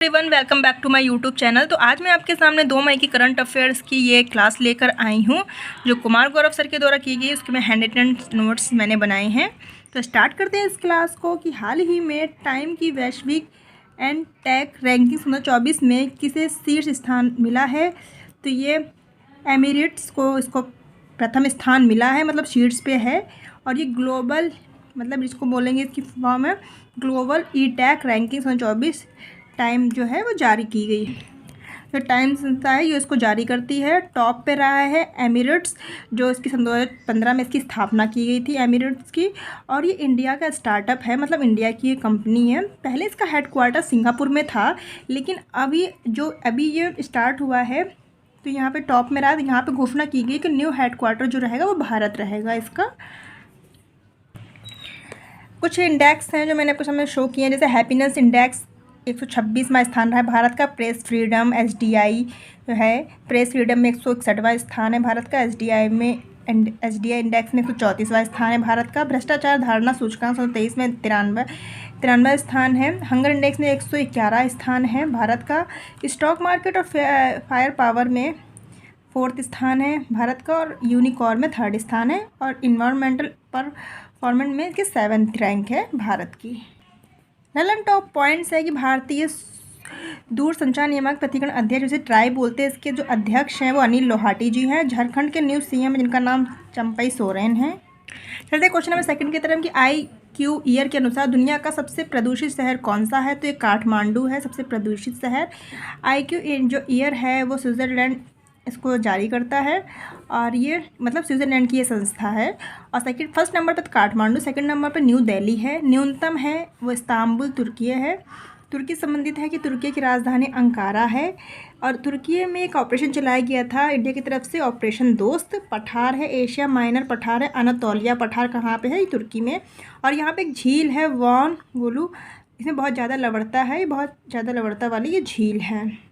Everyone welcome back to my YouTube channel. तो आज मैं आपके सामने 2 मई की करंट अफेयर्स की ये क्लास लेकर आई हूँ जो कुमार गौरव सर के द्वारा की गई। उसके मैं हैंड रिटन नोट्स मैंने बनाए हैं। तो स्टार्ट करते हैं इस क्लास को कि हाल ही में टाइम की वैश्विक एंड टेक रैंकिंग 2024 में किसे शीर्ष स्थान मिला है। तो ये एमिरेट्स को इसको प्रथम स्थान मिला है, मतलब शीर्ष पे है। और ये ग्लोबल, मतलब इसको बोलेंगे, इसकी फॉर्म है global e tech ranking 2024 time जो है वो जारी की गई है। जो टाइम संस्था है ये इसको जारी करती है। टॉप पे रहा है एमिरेट्स, जो इसकी सन 2015 में इसकी स्थापना की गई थी एमिरेट्स की। और ये इंडिया का स्टार्टअप है, मतलब इंडिया की ये कंपनी है। पहले इसका हेडक्वार्टर सिंगापुर में था, लेकिन अभी ये स्टार्ट हुआ है तो यहाँ पे टॉप में रहा। यहाँ पे घोषणा की गई कि न्यू हेडक्वार्टर जो रहेगा वो भारत रहेगा इसका। कुछ इंडेक्स हैं जो मैंने आपको सामने शो किए हैं, जैसे हैप्पीनेस इंडेक्स 126वां स्थान रहा है भारत का। प्रेस फ्रीडम SDI जो है, प्रेस फ्रीडम में 161वां स्थान है भारत का। SDI इंडेक्स में 134वां स्थान है भारत का। भ्रष्टाचार धारणा सूचकांक 123 में 93वां स्थान है। हंगर इंडेक्स में 111 स्थान है भारत का। स्टॉक मार्केट और फायर पावर में 4th स्थान है भारत का। और यूनिकॉर्न में 3rd स्थान है। और इन्वायरमेंटल परफॉर्मेंस में इसकी 7th रैंक है भारत की। नलन टॉप पॉइंट्स है कि भारतीय दूरसंचार नियामक प्राधिकरण अध्यक्ष, जिसे ट्राई बोलते हैं, इसके जो अध्यक्ष हैं वो अनिल लोहाटी जी हैं। झारखंड के न्यू CM जिनका नाम चंपई सोरेन है। चलते क्वेश्चन नंबर 2 की तरफ कि IQ ईयर के अनुसार दुनिया का सबसे प्रदूषित शहर कौन सा है। तो ये काठमांडू है सबसे प्रदूषित शहर। IQ जो ईयर है वो स्विट्ज़रलैंड इसको जारी करता है, और ये मतलब स्विट्ज़रलैंड की ये संस्था है। और फर्स्ट नंबर पर काठमांडू, सेकंड नंबर पर न्यू दिल्ली है। न्यूनतम है वो इस्तांबुल तुर्की है। तुर्की संबंधित है कि तुर्की की राजधानी अंकारा है। और तुर्की में एक ऑपरेशन चलाया गया था इंडिया की तरफ से, ऑपरेशन दोस्त। पठार है, एशिया माइनर पठार है। अनातोलिया पठार कहाँ पे है, ये तुर्की में। और यहाँ पे एक झील है वॉन गोलू, इसमें बहुत ज़्यादा लवणता है, बहुत ज़्यादा लवणता वाली ये झील है।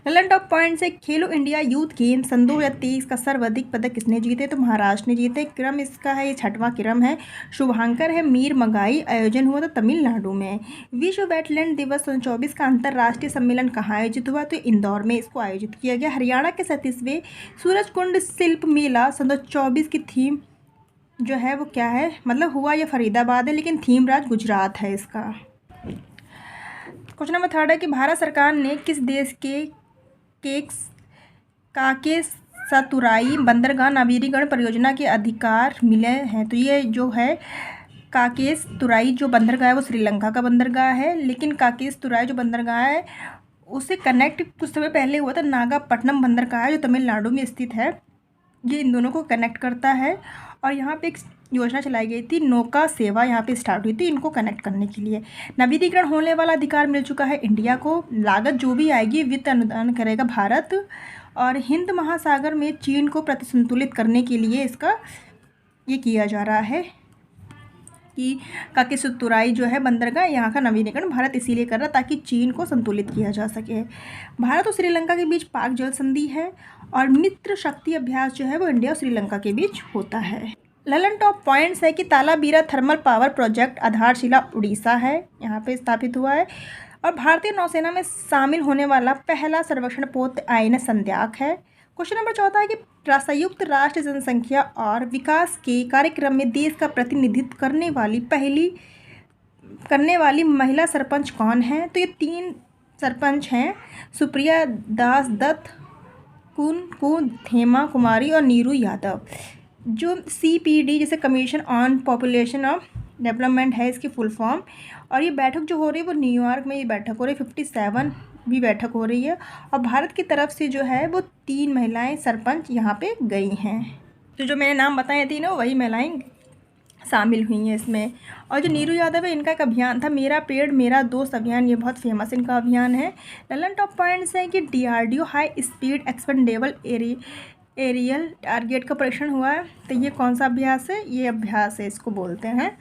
ललन टॉप पॉइंट से खेलो इंडिया यूथ गेम सन 2023 का सर्वाधिक पदक किसने जीते। तो महाराष्ट्र ने जीते। क्रम इसका है, ये 6वां क्रम है। शुभांकर है मीर मंगाई, आयोजन हुआ था तमिलनाडु में। विश्व वेटलैंड दिवस 2024 का अंतर्राष्ट्रीय सम्मेलन कहाँ आयोजित हुआ। तो इंदौर में इसको आयोजित किया गया। हरियाणा के 37वें सूरजकुंड शिल्प मेला 2024 की थीम जो है वो क्या है, मतलब हुआ यह फरीदाबाद है, लेकिन थीम राज गुजरात है इसका। क्वेश्चन नंबर 3 है कि भारत सरकार ने किस देश के काके सतुराई बंदरगाह नवीनीकरण परियोजना के अधिकार मिले हैं। तो ये जो है काकेस तुराई जो बंदरगाह है वो श्रीलंका का बंदरगाह है, लेकिन काकेस तुराई जो बंदरगाह है उससे कनेक्ट कुछ समय पहले हुआ था नागापट्टनम बंदरगाह है जो तमिलनाडु में स्थित है। ये इन दोनों को कनेक्ट करता है। और यहाँ पे एक योजना चलाई गई थी, नौका सेवा यहाँ पे स्टार्ट हुई थी इनको कनेक्ट करने के लिए। नवीनीकरण होने वाला अधिकार मिल चुका है इंडिया को। लागत जो भी आएगी वित्त अनुदान करेगा भारत। और हिंद महासागर में चीन को प्रतिसंतुलित करने के लिए इसका ये किया जा रहा है कि काकेसतुराई जो है बंदरगाह, यहाँ का नवीनीकरण भारत इसीलिए कर रहा ताकि चीन को संतुलित किया जा सके। भारत और श्रीलंका के बीच पाक जल संधि है। और मित्र शक्ति अभ्यास जो है वो इंडिया और श्रीलंका के बीच होता है। ललन टॉप पॉइंट्स है कि तालाबीरा थर्मल पावर प्रोजेक्ट आधारशिला उड़ीसा है, यहाँ पे स्थापित हुआ है। और भारतीय नौसेना में शामिल होने वाला पहला सर्वेक्षण पोत INS संध्याक है। क्वेश्चन नंबर 14 है कि संयुक्त राष्ट्र जनसंख्या और विकास के कार्यक्रम में देश का प्रतिनिधित्व करने वाली महिला सरपंच कौन है। तो ये 3 सरपंच हैं, सुप्रिया दास दत्त, हेमा कुमारी और नीरू यादव। जो CPD जैसे commission on population of development है इसकी फुल फॉर्म। और ये बैठक जो हो रही है वो न्यूयॉर्क में ये बैठक हो रही है, 57 भी बैठक हो रही है। और भारत की तरफ से जो है वो 3 महिलाएं सरपंच यहाँ पे गई हैं। तो जो मैंने नाम बताए तीनों वही महिलाएं शामिल हुई हैं इसमें। और जो नीरू यादव है इनका एक अभियान था मेरा पेड़ मेरा दोस्त अभियान, ये बहुत फेमस इनका अभियान है। ललन टॉप पॉइंट्स हैं कि DRDO high speed expendable aerial target का परीक्षण हुआ है। तो ये कौन सा अभ्यास है, ये अभ्यास है इसको बोलते हैं।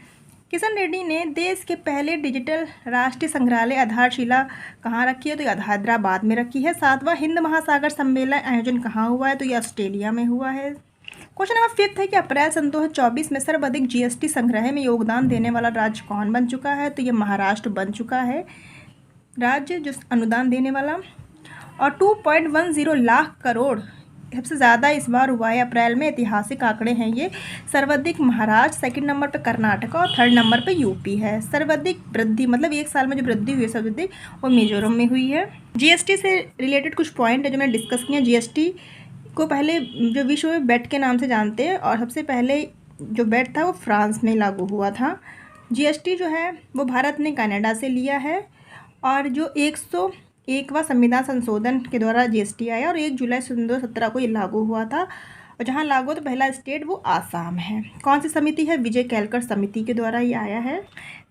किशन रेड्डी ने देश के पहले डिजिटल राष्ट्रीय संग्रहालय आधारशिला कहाँ रखी है। तो ये हैदराबाद में रखी है। 7वां हिंद महासागर सम्मेलन आयोजन कहाँ हुआ है। तो ये ऑस्ट्रेलिया में हुआ है। क्वेश्चन नंबर 5 है कि अप्रैल सन 2024 में सर्वाधिक GST संग्रह में योगदान देने वाला राज्य कौन बन चुका है। तो ये महाराष्ट्र बन चुका है। राज्य जो अनुदान देने वाला। और 2.10 लाख करोड़ सबसे ज़्यादा इस बार हुआ है अप्रैल में, ऐतिहासिक आंकड़े हैं ये। सर्वाधिक महाराष्ट्र, सेकंड नंबर पे कर्नाटक और थर्ड नंबर पे यूपी है। सर्वाधिक वृद्धि मतलब एक साल में जो वृद्धि हुई है सर्वाधिक, वो मिजोरम में हुई है। जीएसटी से रिलेटेड कुछ पॉइंट है जो मैंने डिस्कस किए। जीएसटी को पहले जो विश्व में वेट के नाम से जानते हैं, और सबसे पहले जो वेट था वो फ्रांस में लागू हुआ था। जीएसटी जो है वो भारत ने कनाडा से लिया है, और जो 101वां संविधान संशोधन के द्वारा जीएसटी आया, और 1 जुलाई 2017 को ये लागू हुआ था। और जहाँ लागू तो पहला स्टेट वो आसाम है। कौन सी समिति है? विजय केलकर समिति के द्वारा ये आया है।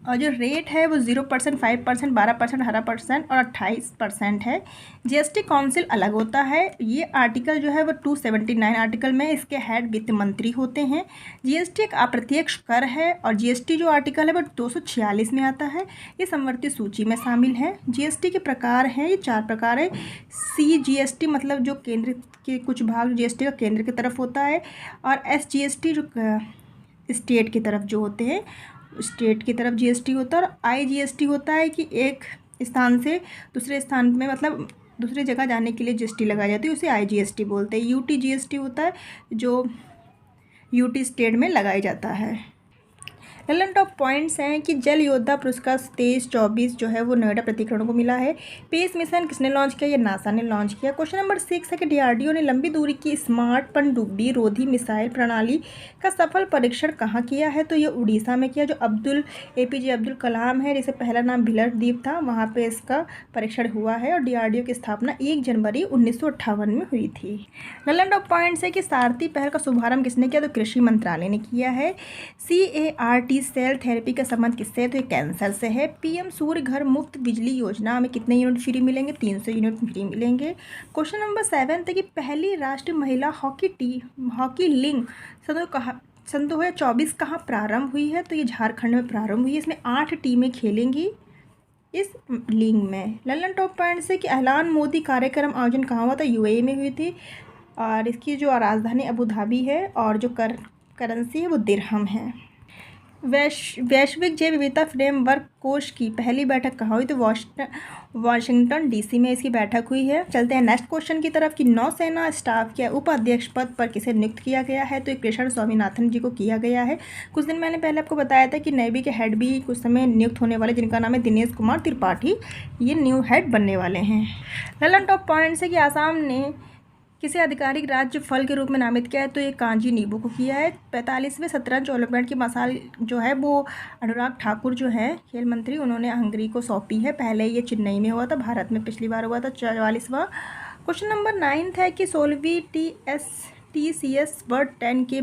और जो रेट है वो 0%, 5%, 12%, 18% और 28% है। जीएसटी काउंसिल अलग होता है। ये आर्टिकल जो है वो 279 आर्टिकल में इसके हेड वित्त मंत्री होते हैं। जीएसटी एक अप्रत्यक्ष कर है, और जीएसटी जो आर्टिकल है वो 246 में आता है। ये समवर्ती सूची में शामिल है। जीएसटी के प्रकार हैं, ये 4 प्रकार है। CGST मतलब जो केंद्र के कुछ भाग जीएसटी का केंद्र की तरफ होता है, और SGST जो स्टेट की तरफ जो होते हैं, स्टेट की तरफ जीएसटी होता है। और IGST होता है कि एक स्थान से दूसरे स्थान में मतलब दूसरी जगह जाने के लिए जीएसटी लगाई जाती है, उसे IGST बोलते हैं। UTGST होता है जो यूटी स्टेट में लगाया जाता है। ललन टॉप पॉइंट्स हैं कि जल योद्धा पुरस्कार 23-24 जो है वो नोएडा प्रतिकरण को मिला है। स्पेस मिशन किसने लॉन्च किया? ये नासा ने लॉन्च किया। क्वेश्चन नंबर 6 है कि DRDO ने लंबी दूरी की स्मार्ट पनडुब्बी रोधी मिसाइल प्रणाली का सफल परीक्षण कहाँ किया है? तो ये उड़ीसा में किया। जो APJ अब्दुल कलाम है, जिसे पहला नाम भिलर द्वीप था, वहाँ पर इसका परीक्षण हुआ है। और DRDO की स्थापना 1 जनवरी 1958 में हुई थी। ललन टॉप पॉइंट्स है कि सारथी पहल का शुभारंभ किसने किया? तो कृषि मंत्रालय ने किया है। CART सेल थेरेपी का संबंध किससे है? तो ये कैंसर से है। PM सूर्य घर मुफ्त बिजली योजना में कितने यूनिट फ्री मिलेंगे? 300 यूनिट फ्री मिलेंगे। क्वेश्चन नंबर 7 है कि पहली राष्ट्रीय महिला हॉकी लीग सन 2024 कहाँ प्रारंभ हुई है? तो ये झारखंड में प्रारंभ हुई है। इसमें 8 टीमें खेलेंगी इस लीग में। ललन टॉप पॉइंट से कि ऐलान मोदी कार्यक्रम आयोजन कहाँ हुआ था? UAE में हुई थी, और इसकी जो राजधानी अबू धाबी है, और जो करेंसी है वो दिरहम है। वैश्विक जैव विविधता फ्रेमवर्क कोष की पहली बैठक कहाँ हुई? तो वाशिंगटन DC में इसकी बैठक हुई है। चलते हैं नेक्स्ट क्वेश्चन की तरफ कि नौसेना स्टाफ के उपाध्यक्ष पद पर किसे नियुक्त किया गया है? तो कृष्ण स्वामीनाथन जी को किया गया है। कुछ दिन मैंने पहले आपको बताया था कि नेवी के हेड भी कुछ समय नियुक्त होने वाले, जिनका नाम है दिनेश कुमार त्रिपाठी, ये न्यू हेड बनने वाले हैं। ललन टॉप पॉइंट्स है कि आसाम ने किसे आधिकारिक राज्य फल के रूप में नामित किया है? तो ये कांजी नींबू को किया है। 45वें शतरंज ओलंपियाड की मशाल जो है वो अनुराग ठाकुर जो है खेल मंत्री, उन्होंने हंगरी को सौंपी है। पहले ये चेन्नई में हुआ था, भारत में पिछली बार हुआ था 44वां। क्वेश्चन नंबर 9 है कि 16वीं TCS वर्ल्ड 10 के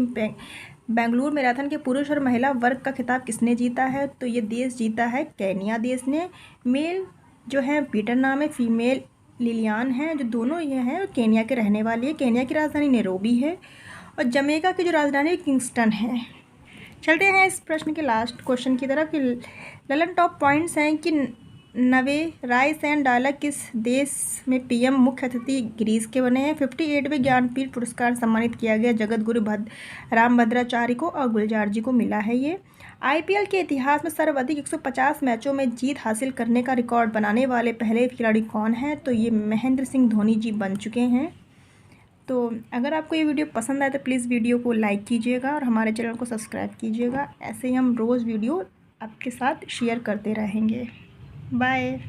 बेंगलुरु मैराथन के पुरुष और महिला वर्ग का खिताब किसने जीता है? तो ये देश जीता है केन्या देश ने। मेल जो है पीटर नाम है, फीमेल लिलियान है, जो दोनों ये हैं केन्या के रहने वाली है। केन्या की राजधानी नैरोबी है, और जमैका की जो राजधानी किंगस्टन है। चलते हैं इस प्रश्न के लास्ट क्वेश्चन की तरफ कि ललन टॉप पॉइंट्स हैं कि नवे राइस एंड डायलॉग किस देश में PM मुख्य अतिथि ग्रीस के बने हैं। 58वें ज्ञानपीठ पुरस्कार सम्मानित किया गया जगत गुरु रामभद्राचार्य को और गुलजार जी को मिला है ये। IPL के इतिहास में सर्वाधिक 150 मैचों में जीत हासिल करने का रिकॉर्ड बनाने वाले पहले खिलाड़ी कौन हैं? तो ये महेंद्र सिंह धोनी जी बन चुके हैं। तो अगर आपको ये वीडियो पसंद आए तो प्लीज़ वीडियो को लाइक कीजिएगा और हमारे चैनल को सब्सक्राइब कीजिएगा। ऐसे ही हम रोज़ वीडियो आपके साथ शेयर करते रहेंगे। बाय।